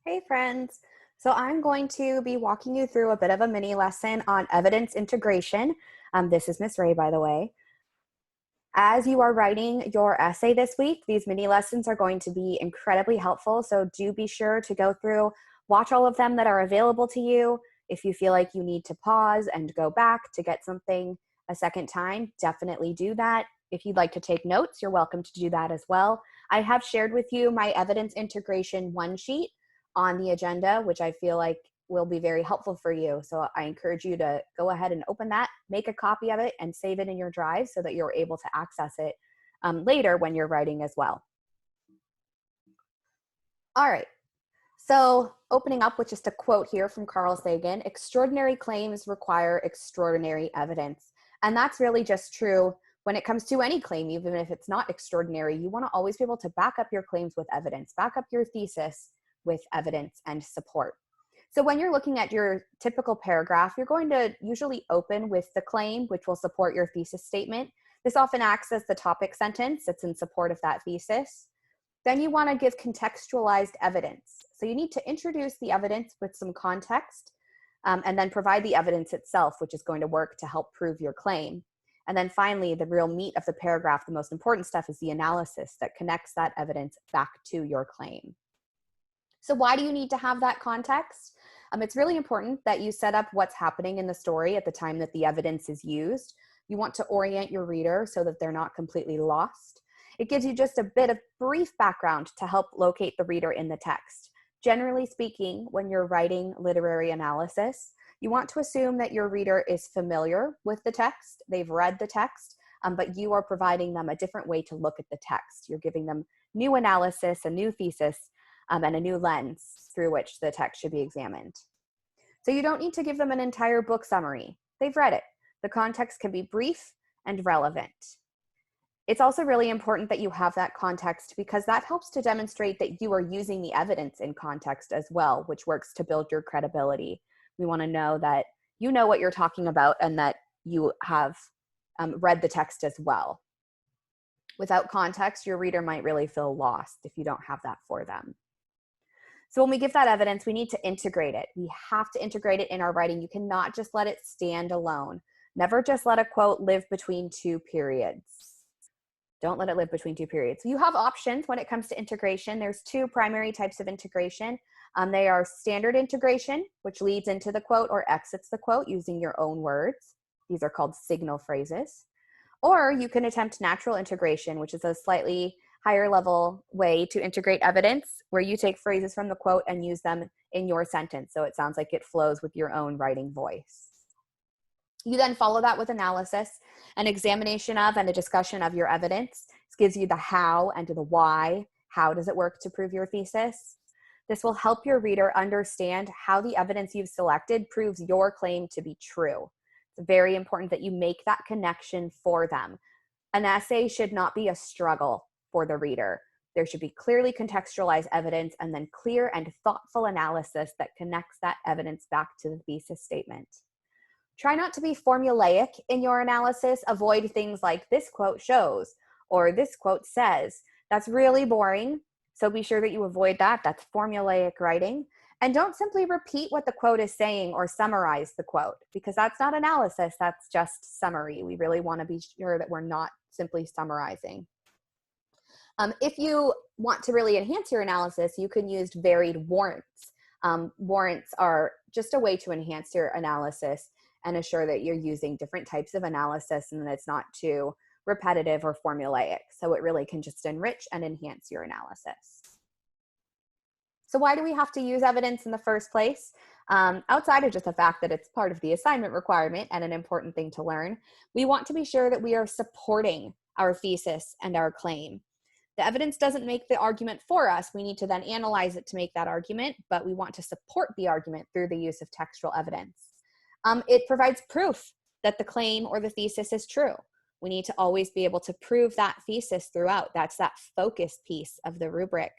Hey friends. So I'm going to be walking you through a bit of a mini lesson on evidence integration. This is Miss Ray, by the way. As you are writing your essay this week, these mini lessons are going to be incredibly helpful. So do be sure to go through, watch all of them that are available to you. If you feel like you need to pause and go back to get something a second time, definitely do that. If you'd like to take notes, you're welcome to do that as well. I have shared with you my evidence integration one sheet on the agenda, which I feel like will be very helpful for you. So I encourage you to go ahead and open that, make a copy of it, and save it in your drive so that you're able to access it later when you're writing as well. All right. So opening up with just a quote here from Carl Sagan, extraordinary claims require extraordinary evidence. And that's really just true when it comes to any claim, even if it's not extraordinary. You want to always be able to back up your claims with evidence, back up your thesis with evidence and support. So when you're looking at your typical paragraph, you're going to usually open with the claim, which will support your thesis statement. This often acts as the topic sentence that's in support of that thesis. Then you want to give contextualized evidence. So you need to introduce the evidence with some context, and then provide the evidence itself, which is going to work to help prove your claim. And then finally, the real meat of the paragraph, the most important stuff, is the analysis that connects that evidence back to your claim. So why do you need to have that context? It's really important that you set up what's happening in the story at the time that the evidence is used. You want to orient your reader so that they're not completely lost. It gives you just a bit of brief background to help locate the reader in the text. Generally speaking, when you're writing literary analysis, you want to assume that your reader is familiar with the text, they've read the text, but you are providing them a different way to look at the text. You're giving them new analysis, a new thesis, and a new lens through which the text should be examined. So you don't need to give them an entire book summary. They've read it. The context can be brief and relevant. It's also really important that you have that context because that helps to demonstrate that you are using the evidence in context as well, which works to build your credibility. We want to know that you know what you're talking about and that you have read the text as well. Without context, your reader might really feel lost if you don't have that for them. So when we give that evidence, we need to integrate it. We have to integrate it in our writing. You cannot just let it stand alone. Never just let a quote live between two periods. Don't let it live between two periods. You have options when it comes to integration. There's two primary types of integration. They are standard integration, which leads into the quote or exits the quote using your own words. These are called signal phrases. Or you can attempt natural integration, which is a slightly higher level way to integrate evidence where you take phrases from the quote and use them in your sentence. So it sounds like it flows with your own writing voice. You then follow that with analysis, an examination of and a discussion of your evidence. This gives you the how and the why. How does it work to prove your thesis? This will help your reader understand how the evidence you've selected proves your claim to be true. It's very important that you make that connection for them. An essay should not be a struggle for the reader. There should be clearly contextualized evidence and then clear and thoughtful analysis that connects that evidence back to the thesis statement. Try not to be formulaic in your analysis. Avoid things like this quote shows or this quote says. That's really boring. So be sure that you avoid that. That's formulaic writing. And don't simply repeat what the quote is saying or summarize the quote because that's not analysis. That's just summary. We really want to be sure that we're not simply summarizing. If you want to really enhance your analysis, you can use varied warrants. Warrants are just a way to enhance your analysis and assure that you're using different types of analysis and that it's not too repetitive or formulaic. So it really can just enrich and enhance your analysis. So why do we have to use evidence in the first place? Outside of just the fact that it's part of the assignment requirement and an important thing to learn, we want to be sure that we are supporting our thesis and our claim. The evidence doesn't make the argument for us. We need to then analyze it to make that argument, but we want to support the argument through the use of textual evidence. It provides proof that the claim or the thesis is true. We need to always be able to prove that thesis throughout. That's that focus piece of the rubric.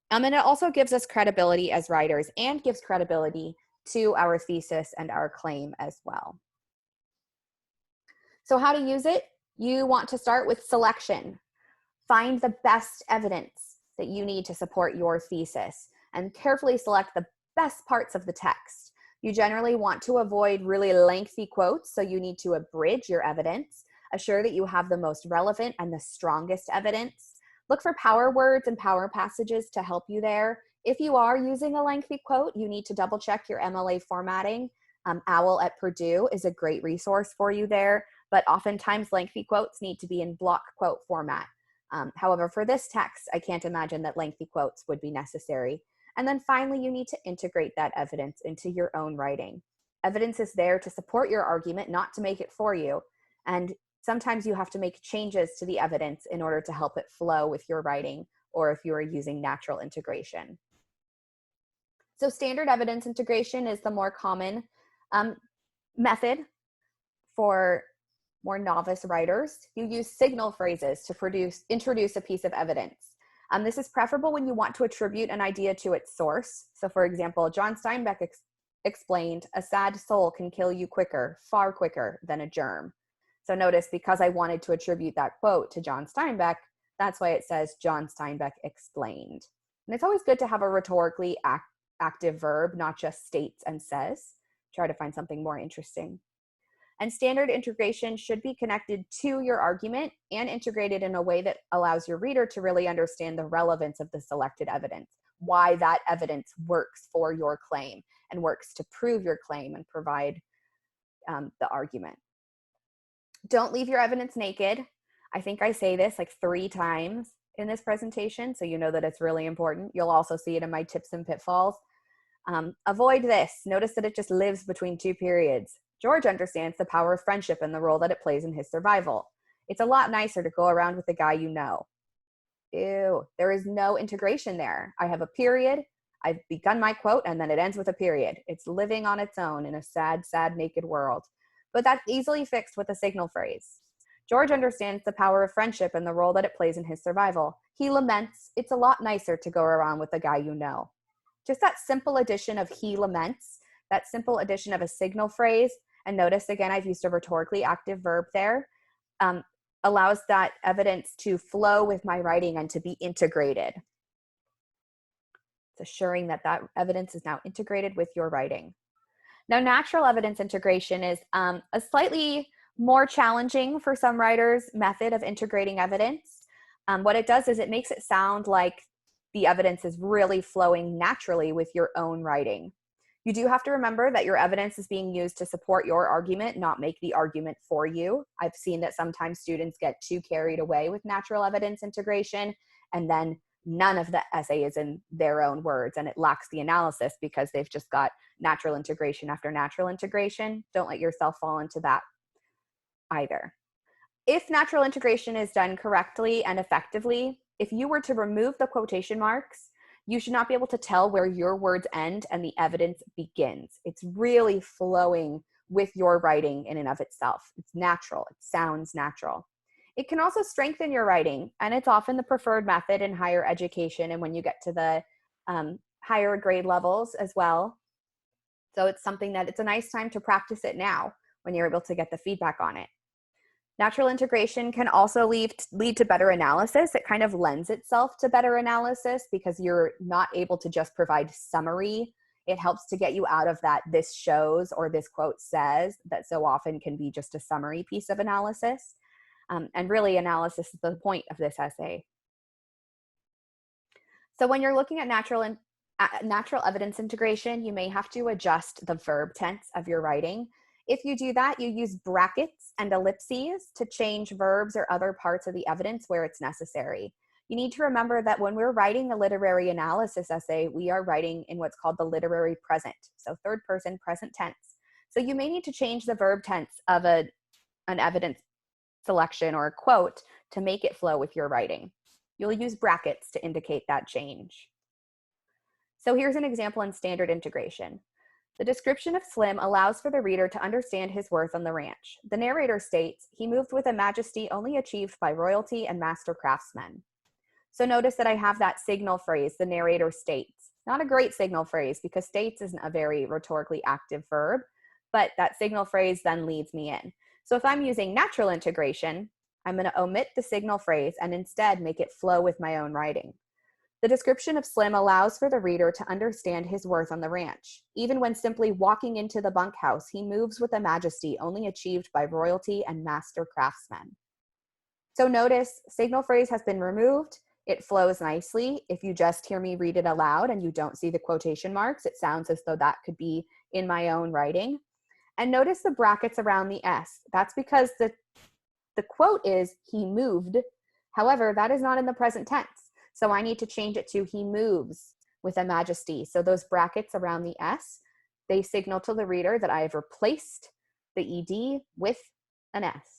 And it also gives us credibility as writers and gives credibility to our thesis and our claim as well. So how to use it? You want to start with selection. Find the best evidence that you need to support your thesis. and carefully select the best parts of the text. You generally want to avoid really lengthy quotes, so you need to abridge your evidence. Assure that you have the most relevant and the strongest evidence. Look for power words and power passages to help you there. If you are using a lengthy quote, you need to double check your MLA formatting. OWL at Purdue is a great resource for you there, but oftentimes lengthy quotes need to be in block quote format. However, for this text, I can't imagine that lengthy quotes would be necessary. And then finally, you need to integrate that evidence into your own writing. Evidence is there to support your argument, not to make it for you. And sometimes you have to make changes to the evidence in order to help it flow with your writing, or if you are using natural integration. So standard evidence integration is the more common method for more novice writers. You use signal phrases to introduce a piece of evidence. This is preferable when you want to attribute an idea to its source. So for example, John Steinbeck explained, a sad soul can kill you quicker, far quicker than a germ. So notice, because I wanted to attribute that quote to John Steinbeck, that's why it says John Steinbeck explained. And it's always good to have a rhetorically active verb, not just states and says. Try to find something more interesting. And standard integration should be connected to your argument and integrated in a way that allows your reader to really understand the relevance of the selected evidence, why that evidence works for your claim and works to prove your claim and provide the argument. Don't leave your evidence naked. I think I say this like 3 times in this presentation, so you know that it's really important. You'll also see it in my tips and pitfalls. Avoid this. Notice that it just lives between 2 periods. George understands the power of friendship and the role that it plays in his survival. It's a lot nicer to go around with the guy you know. Ew, there is no integration there. I have a period, I've begun my quote, and then it ends with a period. It's living on its own in a sad, sad, naked world. But that's easily fixed with a signal phrase. George understands the power of friendship and the role that it plays in his survival. He laments, it's a lot nicer to go around with the guy you know. Just that simple addition of he laments, that simple addition of a signal phrase, and notice again, I've used a rhetorically active verb there, allows that evidence to flow with my writing and to be integrated. It's assuring that that evidence is now integrated with your writing. Now, natural evidence integration is a slightly more challenging for some writers method of integrating evidence. What it does is it makes it sound like the evidence is really flowing naturally with your own writing. You do have to remember that your evidence is being used to support your argument, not make the argument for you. I've seen that sometimes students get too carried away with natural evidence integration, and then none of the essay is in their own words, and it lacks the analysis because they've just got natural integration after natural integration. Don't let yourself fall into that either. If natural integration is done correctly and effectively, if you were to remove the quotation marks, you should not be able to tell where your words end and the evidence begins. It's really flowing with your writing in and of itself. It's natural. It sounds natural. It can also strengthen your writing, and it's often the preferred method in higher education and when you get to the higher grade levels as well. So it's something that it's a nice time to practice it now when you're able to get the feedback on it. Natural integration can also lead to better analysis. It kind of lends itself to better analysis because you're not able to just provide summary. It helps to get you out of that this shows or this quote says that so often can be just a summary piece of analysis. And really, analysis is the point of this essay. So when you're looking at natural evidence integration, you may have to adjust the verb tense of your writing. If you do that, you use brackets and ellipses to change verbs or other parts of the evidence where it's necessary. You need to remember that when we're writing a literary analysis essay, we are writing in what's called the literary present, so third person present tense. So you may need to change the verb tense of an evidence selection or a quote to make it flow with your writing. You'll use brackets to indicate that change. So here's an example in standard integration. The description of Slim allows for the reader to understand his worth on the ranch. The narrator states, he moved with a majesty only achieved by royalty and master craftsmen. So notice that I have that signal phrase, the narrator states. Not a great signal phrase because states isn't a very rhetorically active verb, but that signal phrase then leads me in. So if I'm using natural integration, I'm going to omit the signal phrase and instead make it flow with my own writing. The description of Slim allows for the reader to understand his worth on the ranch. Even when simply walking into the bunkhouse, he moves with a majesty only achieved by royalty and master craftsmen. So notice, signal phrase has been removed. It flows nicely. If you just hear me read it aloud and you don't see the quotation marks, it sounds as though that could be in my own writing. And notice the brackets around the S. That's because the quote is, he moved. However, that is not in the present tense. So I need to change it to, he moves with a majesty. So those brackets around the S, they signal to the reader that I have replaced the ED with an S.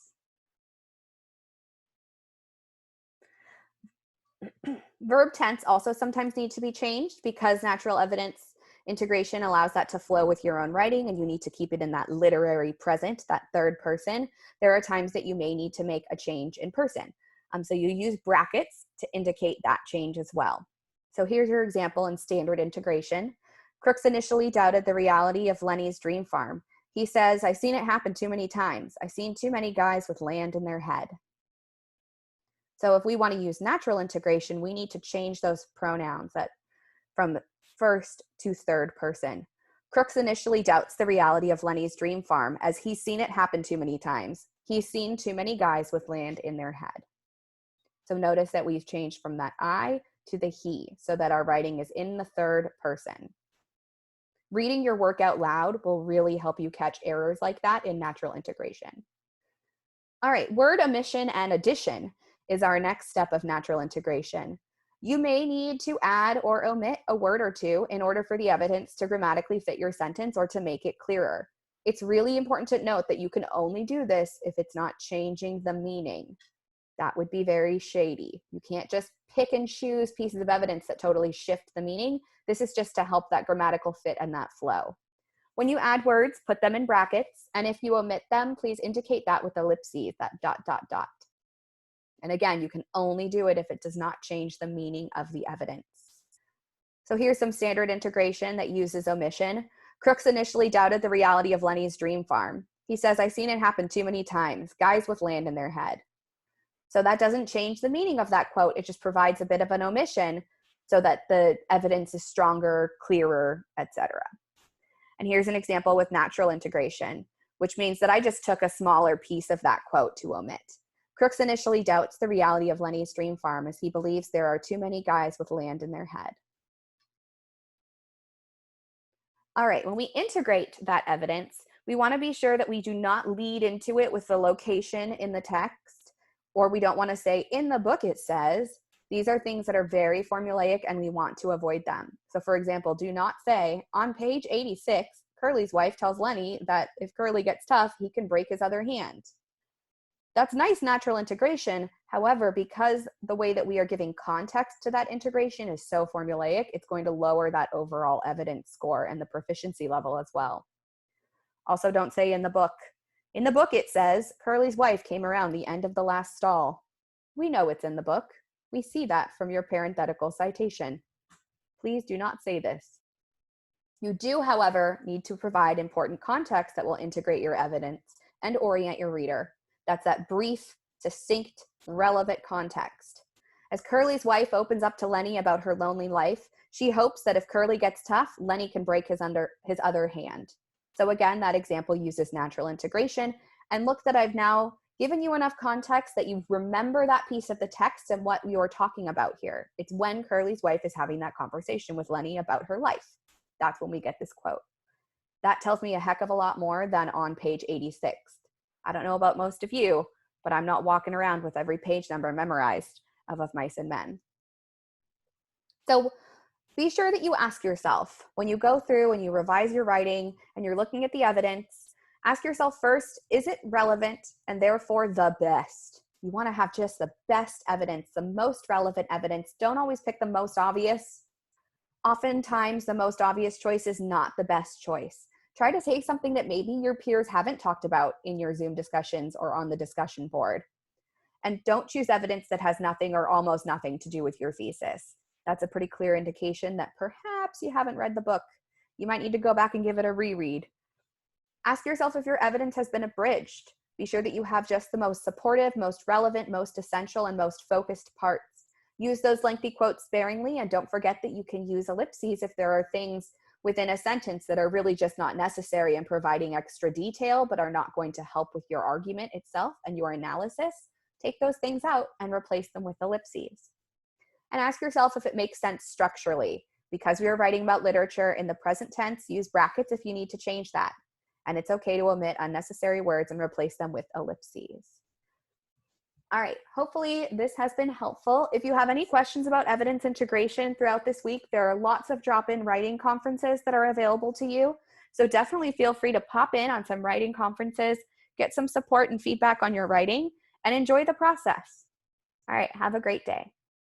Verb tense also sometimes need to be changed because natural evidence integration allows that to flow with your own writing, and you need to keep it in that literary present, that third person. There are times that you may need to make a change in person. So you use brackets to indicate that change as well. So here's your example in standard integration. Crooks initially doubted the reality of Lenny's dream farm. He says, "I've seen it happen too many times. I've seen too many guys with land in their head." So if we want to use natural integration, we need to change those pronouns from first to third person. Crooks initially doubts the reality of Lenny's dream farm as he's seen it happen too many times. He's seen too many guys with land in their head. So notice that we've changed from that I to the he so that our writing is in the third person. Reading your work out loud will really help you catch errors like that in natural integration. All right, word omission and addition is our next step of natural integration. You may need to add or omit a word or two in order for the evidence to grammatically fit your sentence or to make it clearer. It's really important to note that you can only do this if it's not changing the meaning. That would be very shady. You can't just pick and choose pieces of evidence that totally shift the meaning. This is just to help that grammatical fit and that flow. When you add words, put them in brackets, and if you omit them, please indicate that with ellipses, that ... And again, you can only do it if it does not change the meaning of the evidence. So here's some standard integration that uses omission. Crooks initially doubted the reality of Lenny's dream farm. He says, "I've seen it happen too many times, guys with land in their head." So that doesn't change the meaning of that quote. It just provides a bit of an omission so that the evidence is stronger, clearer, etc. And here's an example with natural integration, which means that I just took a smaller piece of that quote to omit. Crooks initially doubts the reality of Lenny's dream farm as he believes there are too many guys with land in their head. All right, when we integrate that evidence, we want to be sure that we do not lead into it with the location in the text, or we don't want to say, "In the book it says." These are things that are very formulaic and we want to avoid them. So for example, do not say, "On page 86, Curly's wife tells Lenny that if Curly gets tough, he can break his other hand." That's nice natural integration. However, because the way that we are giving context to that integration is so formulaic, it's going to lower that overall evidence score and the proficiency level as well. Also, don't say "in the book." In the book, it says, "Curly's wife came around the end of the last stall." We know it's in the book. We see that from your parenthetical citation. Please do not say this. You do, however, need to provide important context that will integrate your evidence and orient your reader. That's that brief, succinct, relevant context. As Curly's wife opens up to Lenny about her lonely life, she hopes that if Curly gets tough, Lenny can break his other hand. So again, that example uses natural integration. And look that I've now given you enough context that you remember that piece of the text and what you're talking about here. It's when Curly's wife is having that conversation with Lenny about her life. That's when we get this quote. That tells me a heck of a lot more than "on page 86. I don't know about most of you, but I'm not walking around with every page number memorized of Mice and Men. So be sure that you ask yourself, when you go through and you revise your writing and you're looking at the evidence, ask yourself first, is it relevant and therefore the best? You want to have just the best evidence, the most relevant evidence. Don't always pick the most obvious. Oftentimes, the most obvious choice is not the best choice. Try to take something that maybe your peers haven't talked about in your Zoom discussions or on the discussion board. And don't choose evidence that has nothing or almost nothing to do with your thesis. That's a pretty clear indication that perhaps you haven't read the book. You might need to go back and give it a reread. Ask yourself if your evidence has been abridged. Be sure that you have just the most supportive, most relevant, most essential, and most focused parts. Use those lengthy quotes sparingly, and don't forget that you can use ellipses if there are things within a sentence that are really just not necessary and providing extra detail but are not going to help with your argument itself and your analysis. Take those things out and replace them with ellipses. And ask yourself if it makes sense structurally. Because we are writing about literature in the present tense, use brackets if you need to change that. And it's okay to omit unnecessary words and replace them with ellipses. All right, hopefully this has been helpful. If you have any questions about evidence integration throughout this week, there are lots of drop-in writing conferences that are available to you. So definitely feel free to pop in on some writing conferences, get some support and feedback on your writing, and enjoy the process. All right, have a great day.